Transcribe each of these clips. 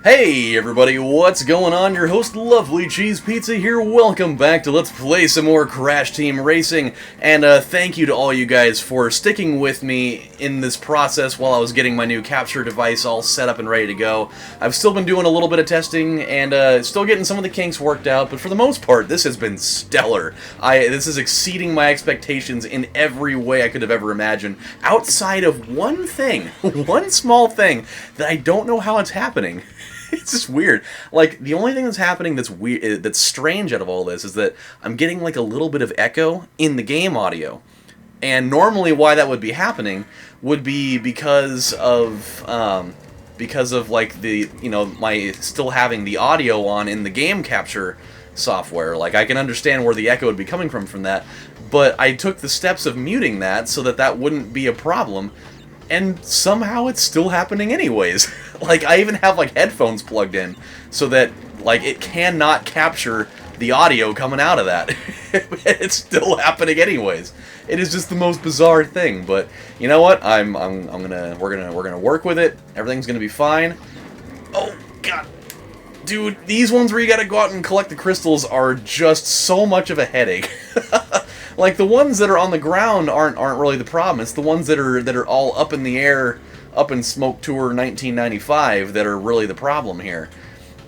Hey everybody, what's going on? Your host LovelyCheesePizza here. Welcome back to Let's Play some more Crash Team Racing. And thank you to all you guys for sticking with me in this process while I was getting my new capture device all set up and ready to go. I've still been doing a little bit of testing and still getting some of the kinks worked out, but for the most part, this has been stellar. This is exceeding my expectations in every way I could have ever imagined, outside of one thing, one small thing that I don't know how it's happening. It's just weird. Like, the only thing that's happening that's weird, that's strange out of all this is that I'm getting like a little bit of echo in the game audio. And normally why that would be happening would be because of like the, my still having the audio on in the game capture software. Like, I can understand where the echo would be coming from that, but I took the steps of muting that so that that wouldn't be a problem. And somehow it's still happening anyways. Like, I even have, like, headphones plugged in so that, like, it cannot capture the audio coming out of that. It's still happening anyways. It is just the most bizarre thing, but you know what? We're gonna work with it. Everything's gonna be fine. Oh god. Dude, these ones where you gotta go out and collect the crystals are just so much of a headache. Like, the ones that are on the ground aren't really the problem. It's the ones that are all up in the air, up in Smoke Tour 1995 that are really the problem here.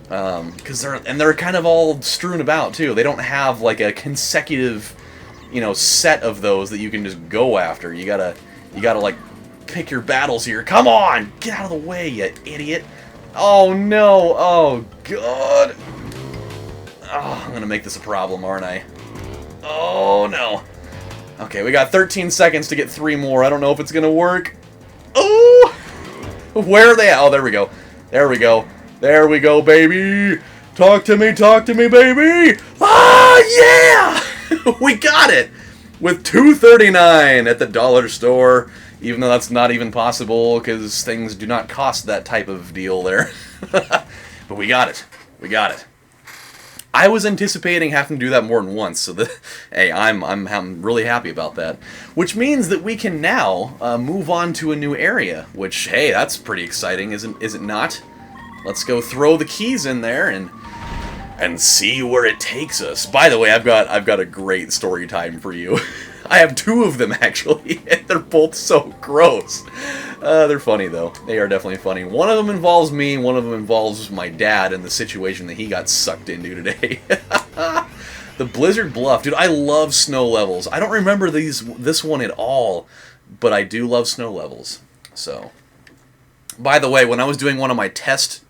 Because they're kind of all strewn about too. They don't have like a consecutive, set of those that you can just go after. You gotta like pick your battles here. Come on, get out of the way, you idiot! Oh no! Oh god! Oh, I'm gonna make this a problem, aren't I? Oh, no. Okay, we got 13 seconds to get 3 more. I don't know if it's gonna work. Oh! Where are they at? Oh, there we go. There we go. There we go, baby! Talk to me, baby! Ah, yeah! We got it! With $2.39 at the dollar store, even though that's not even possible, because things do not cost that type of deal there. But we got it. We got it. I was anticipating having to do that more than once, so hey, I'm really happy about that. Which means that we can now move on to a new area, which, hey, that's pretty exciting, is it not? Let's go throw the keys in there and see where it takes us. By the way, I've got a great story time for you. I have 2 of them, actually, and they're both so gross. They're funny, though. They are definitely funny. One of them involves me, one of them involves my dad and the situation that he got sucked into today. The Blizzard Bluff. Dude, I love snow levels. I don't remember this one at all, but I do love snow levels. So, by the way, when I was doing one of my test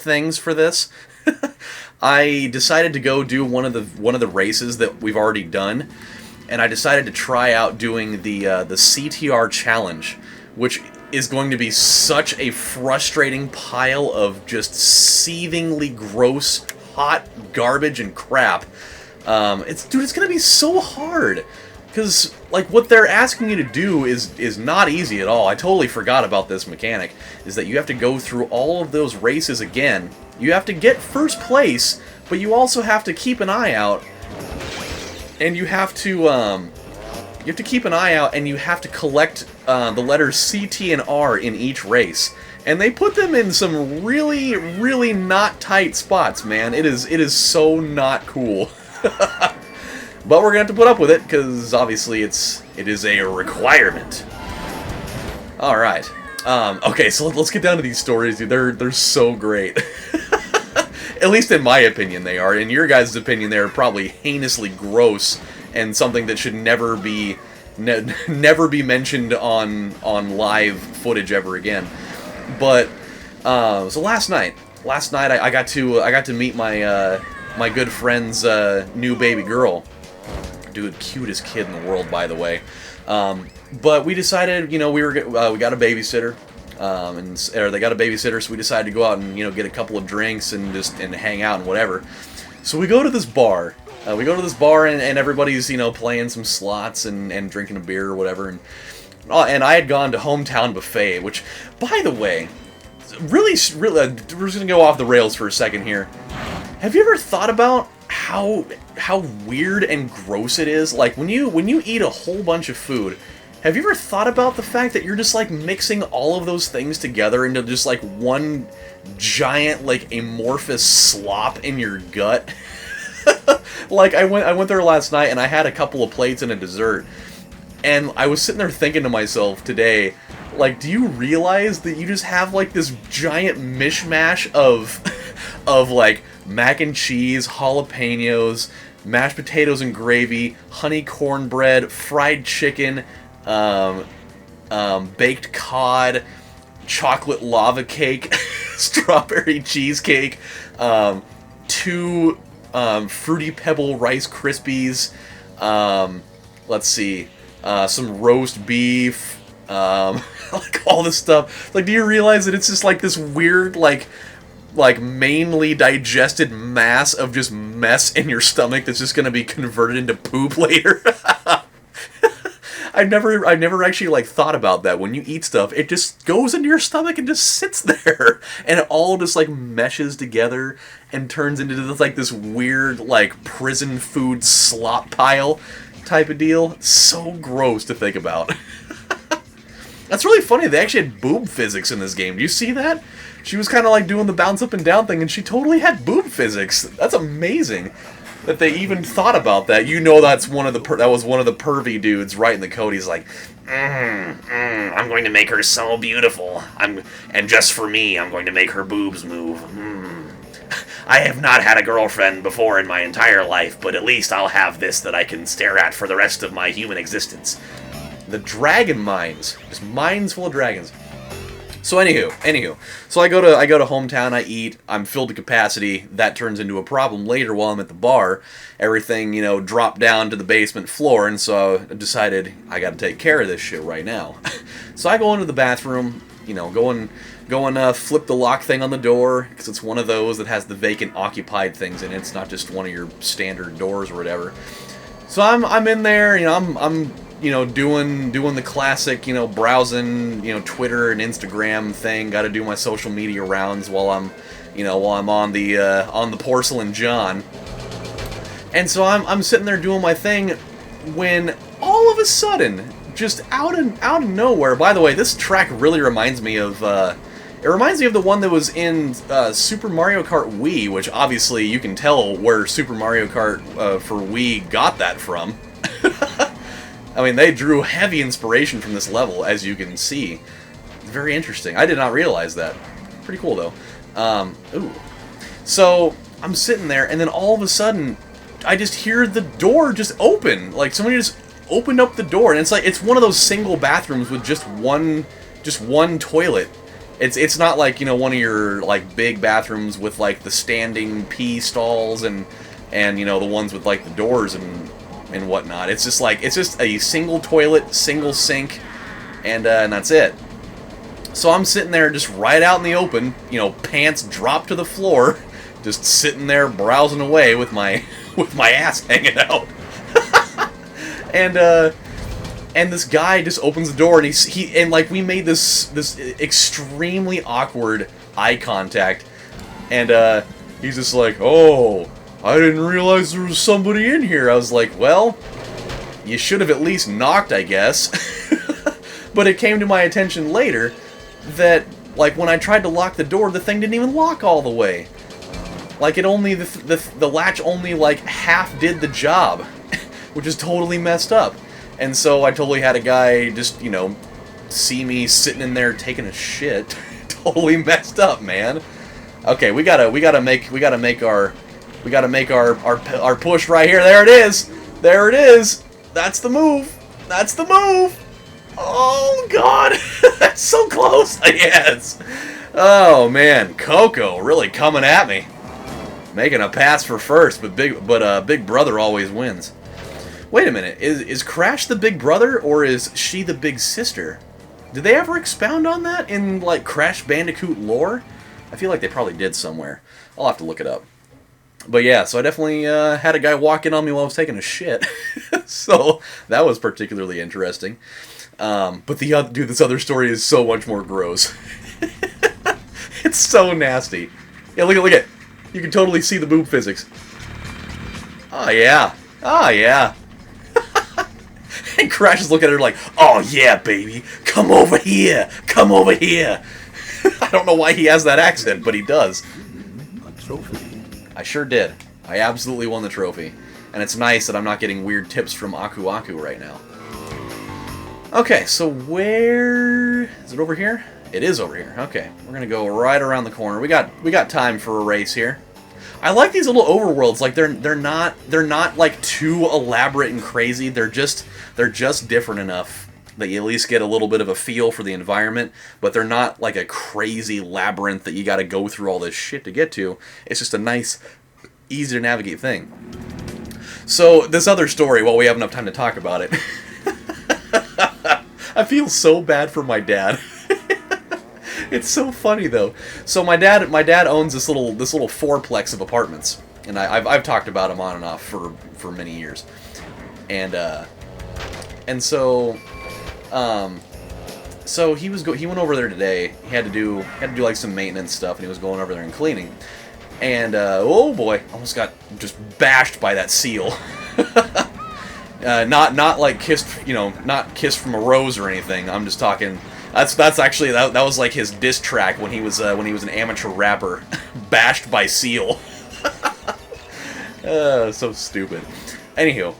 things for this, I decided to go do one of the races that we've already done. And I decided to try out doing the CTR challenge, which is going to be such a frustrating pile of just seethingly gross, hot garbage and crap. It's going to be so hard, because like what they're asking you to do is not easy at all. I totally forgot about this mechanic. Is that you have to go through all of those races again. You have to get first place, but you also have to keep an eye out. And you have to keep an eye out, and you have to collect the letters C, T, and R in each race. And they put them in some really, really not tight spots, man. It is so not cool. But we're gonna have to put up with it, because obviously it is a requirement. All right. Okay, so let's get down to these stories, dude. They're so great. At least in my opinion they are. In your guys' opinion, they're probably heinously gross and something that should never be mentioned on live footage ever again. But so last night I got to meet my good friend's new baby girl. Dude, cutest kid in the world, by the way. But we decided, we got a babysitter. Or they got a babysitter, so we decided to go out and get a couple of drinks and hang out and whatever. So we go to this bar. And everybody's playing some slots and drinking a beer or whatever. And I had gone to Hometown Buffet, which, by the way, really, we're just gonna go off the rails for a second here. Have you ever thought about how weird and gross it is? Like when you eat a whole bunch of food, have you ever thought about the fact that you're just, like, mixing all of those things together into just, like, one giant, like, amorphous slop in your gut? Like, I went there last night, and I had a couple of plates and a dessert, and I was sitting there thinking to myself today, like, do you realize that you just have, like, this giant mishmash of, like, mac and cheese, jalapenos, mashed potatoes and gravy, honey cornbread, fried chicken, baked cod, chocolate lava cake, strawberry cheesecake, 2 Fruity Pebble Rice Krispies, let's see, some roast beef, like all this stuff. Like, do you realize that it's just like this weird, like mainly digested mass of just mess in your stomach that's just gonna be converted into poop later? I've never actually, like, thought about that. When you eat stuff, it just goes into your stomach and just sits there, and it all just, like, meshes together and turns into this, like, this weird, like, prison food slop pile type of deal. So gross to think about. That's really funny. They actually had boob physics in this game. Do you see that? She was kind of like doing the bounce up and down thing, and she totally had boob physics. That's amazing that they even thought about that. You know, that's that was one of the pervy dudes writing the code. He's like, I'm going to make her so beautiful. And just for me, I'm going to make her boobs move. I have not had a girlfriend before in my entire life, but at least I'll have this that I can stare at for the rest of my human existence. The dragon mines. Just mines full of dragons. So anywho, so I go to hometown, I eat, I'm filled to capacity. That turns into a problem later while I'm at the bar. Everything, dropped down to the basement floor, and so I decided I got to take care of this shit right now. So I go into the bathroom, go flip the lock thing on the door, because it's one of those that has the vacant occupied things in it. It's not just one of your standard doors or whatever. So I'm in there, I'm doing the classic, browsing, Twitter and Instagram thing. Got to do my social media rounds while I'm on the porcelain John. And so I'm sitting there doing my thing when all of a sudden, just out of nowhere. By the way, this track really reminds me of the one that was in Super Mario Kart Wii, which obviously you can tell where Super Mario Kart for Wii got that from. I mean, they drew heavy inspiration from this level, as you can see. Very interesting. I did not realize that. Pretty cool, though. Ooh. So, I'm sitting there, and then all of a sudden, I just hear the door just open. Like, somebody just opened up the door, and it's one of those single bathrooms with just one toilet. It's not like, one of your, like, big bathrooms with, like, the standing pee stalls and the ones with, like, the doors and whatnot. It's just a single toilet, single sink, and that's it. So I'm sitting there just right out in the open, pants dropped to the floor, just sitting there browsing away with my ass hanging out. And this guy just opens the door, and we made this extremely awkward eye contact, and he's just like, "Oh, I didn't realize there was somebody in here." I was like, well, you should have at least knocked, I guess. But it came to my attention later that, like, when I tried to lock the door, the thing didn't even lock all the way. Like, the latch only, like, half did the job, which is totally messed up. And so I totally had a guy just, see me sitting in there taking a shit. Totally messed up, man. Okay, we gotta make our push right here. There it is. There it is. That's the move. That's the move. Oh, God. That's so close. Yes. Oh, man. Coco really coming at me. Making a pass for first, but Big Brother always wins. Wait a minute. Is Crash the big brother, or is she the big sister? Did they ever expound on that in, like, Crash Bandicoot lore? I feel like they probably did somewhere. I'll have to look it up. But yeah, so I definitely had a guy walk in on me while I was taking a shit. So that was particularly interesting. But this other story is so much more gross. It's so nasty. Yeah, look at. You can totally see the boob physics. Oh yeah. Oh yeah. And Crash is looking at her like, oh yeah, baby, come over here, come over here. I don't know why he has that accent, but he does. A trophy. I sure did. I absolutely won the trophy. And it's nice that I'm not getting weird tips from Aku Aku right now. Okay, so where... is it over here? It is over here. Okay, we're gonna go right around the corner. We got time for a race here. I like these little overworlds. Like they're not like too elaborate and crazy. They're just different enough that you at least get a little bit of a feel for the environment, but they're not like a crazy labyrinth that you got to go through all this shit to get to. It's just a nice, easy to navigate thing. So this other story, while we have enough time to talk about it, I feel so bad for my dad. It's so funny though. So my dad owns this little fourplex of apartments, and I've talked about him on and off for many years, and so. So he went over there today. He had to do like some maintenance stuff, and he was going over there and cleaning. And oh boy, almost got just bashed by that seal. Not like kissed, not kissed from a rose or anything. I'm just talking. That's actually that was like his diss track when he was an amateur rapper, bashed by seal. So stupid. Anywho.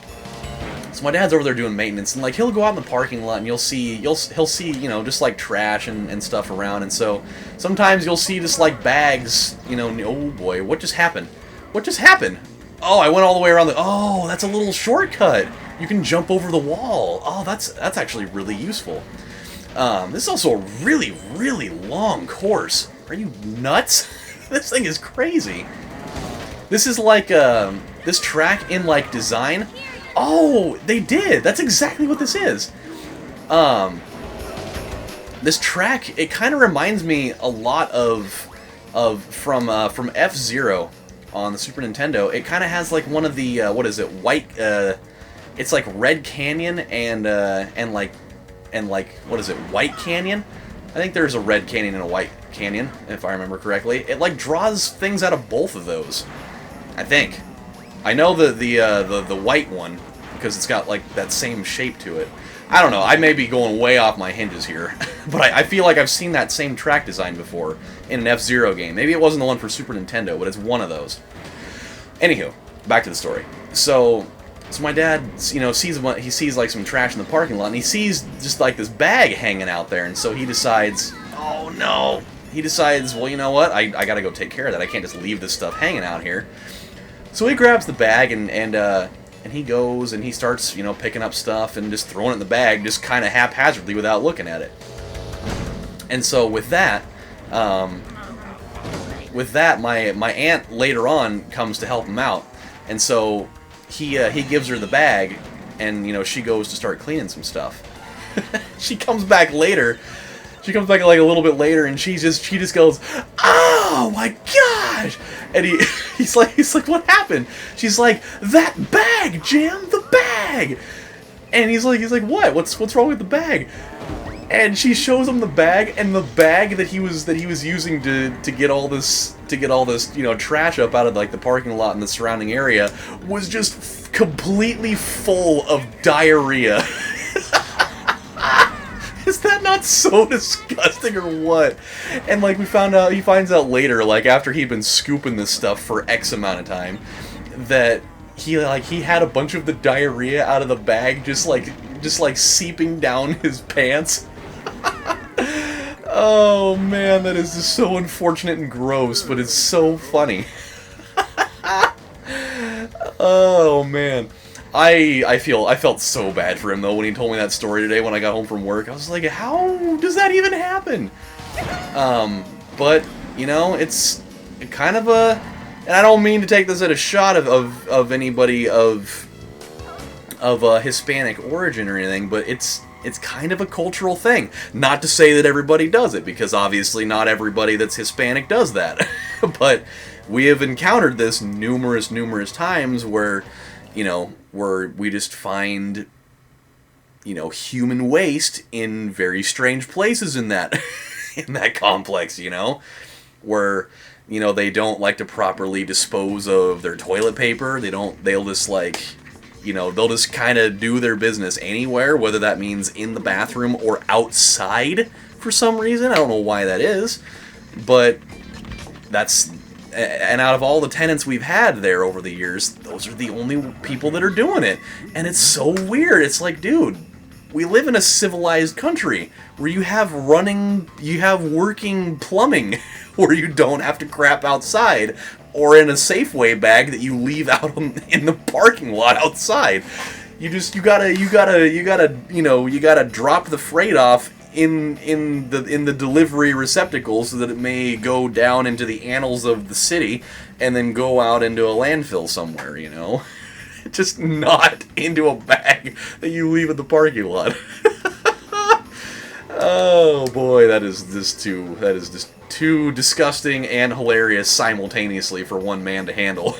So my dad's over there doing maintenance, and like he'll go out in the parking lot, and he'll see just like trash and stuff around, and so sometimes you'll see just like bags, oh boy, what just happened? What just happened? Oh, I went all the way around oh, that's a little shortcut. You can jump over the wall. Oh, that's actually really useful. This is also a really, really long course. Are you nuts? This thing is crazy. This is like this track in like design. Oh, they did! That's exactly what this is! This track, it kind of reminds me a lot from F-Zero on the Super Nintendo. It kind of has like one of the, what is it, white, it's like Red Canyon and what is it, White Canyon? I think there's a Red Canyon and a White Canyon, if I remember correctly. It like draws things out of both of those, I think. I know the white one, because it's got, like, that same shape to it. I don't know, I may be going way off my hinges here, but I feel like I've seen that same track design before in an F-Zero game. Maybe it wasn't the one for Super Nintendo, but it's one of those. Anywho, back to the story. So my dad, sees, like, some trash in the parking lot, and he sees just, like, this bag hanging out there, and so he decides, oh, no. He decides, well, you know what, I gotta go take care of that. I can't just leave this stuff hanging out here. So he grabs the bag and he goes and he starts, picking up stuff and just throwing it in the bag, just kind of haphazardly without looking at it. And so with that, my aunt later on comes to help him out, and so he gives her the bag, and she goes to start cleaning some stuff. She comes back later. She comes back like a little bit later, and she just goes, "Oh my gosh!" And he's like, "What happened?" She's like, "That bag, Jim, the bag." And he's like, "What? What's wrong with the bag?" And she shows him the bag, and the bag that he was using to get all this trash up out of like the parking lot and the surrounding area was just completely full of diarrhea. Is that not so disgusting or what? And like he finds out later, like after he'd been scooping this stuff for X amount of time, that he had a bunch of the diarrhea out of the bag just like seeping down his pants. Oh man, that is just so unfortunate and gross, but it's so funny. Oh man. I felt so bad for him though when he told me that story today when I got home from work. I was like, how does that even happen? But it's kind of a, and I don't mean to take this at a shot of anybody of Hispanic origin or anything, but it's kind of a cultural thing. Not to say that everybody does it, because obviously not everybody that's Hispanic does that. But we have encountered this numerous times where where we just find, human waste in very strange places in that in that complex, where, they don't like to properly dispose of their toilet paper. They'll just like, You know, they'll just kind of do their business anywhere, whether that means in the bathroom or outside for some reason. I don't know why that is, but that's... And out of all the tenants we've had there over the years, those are the only people that are doing it. And it's so weird. It's like, dude, we live in a civilized country where you have working plumbing, where you don't have to crap outside or in a Safeway bag that you leave out in the parking lot outside. You gotta drop the freight off in the delivery receptacle so that it may go down into the annals of the city and then go out into a landfill somewhere, you know? Just not into a bag that you leave at the parking lot. Oh boy, that is just too disgusting and hilarious simultaneously for one man to handle.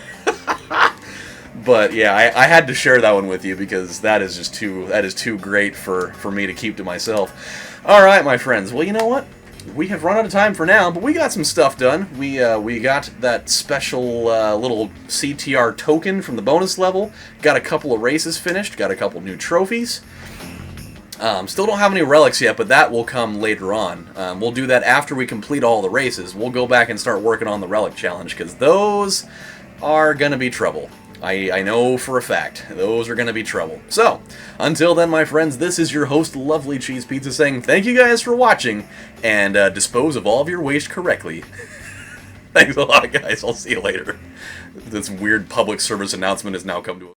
But yeah, I had to share that one with you because that is too great for me to keep to myself. All right, my friends. Well, you know what? We have run out of time for now, but we got some stuff done. We got that special little CTR token from the bonus level. Got a couple of races finished. Got a couple new trophies. Still don't have any relics yet, but that will come later on. We'll do that after we complete all the races. We'll go back and start working on the relic challenge, because those are going to be trouble. I know for a fact. Those are going to be trouble. So, until then, my friends, this is your host, Lovely Cheese Pizza, saying thank you guys for watching, and dispose of all of your waste correctly. Thanks a lot, guys. I'll see you later. This weird public service announcement has now come to a...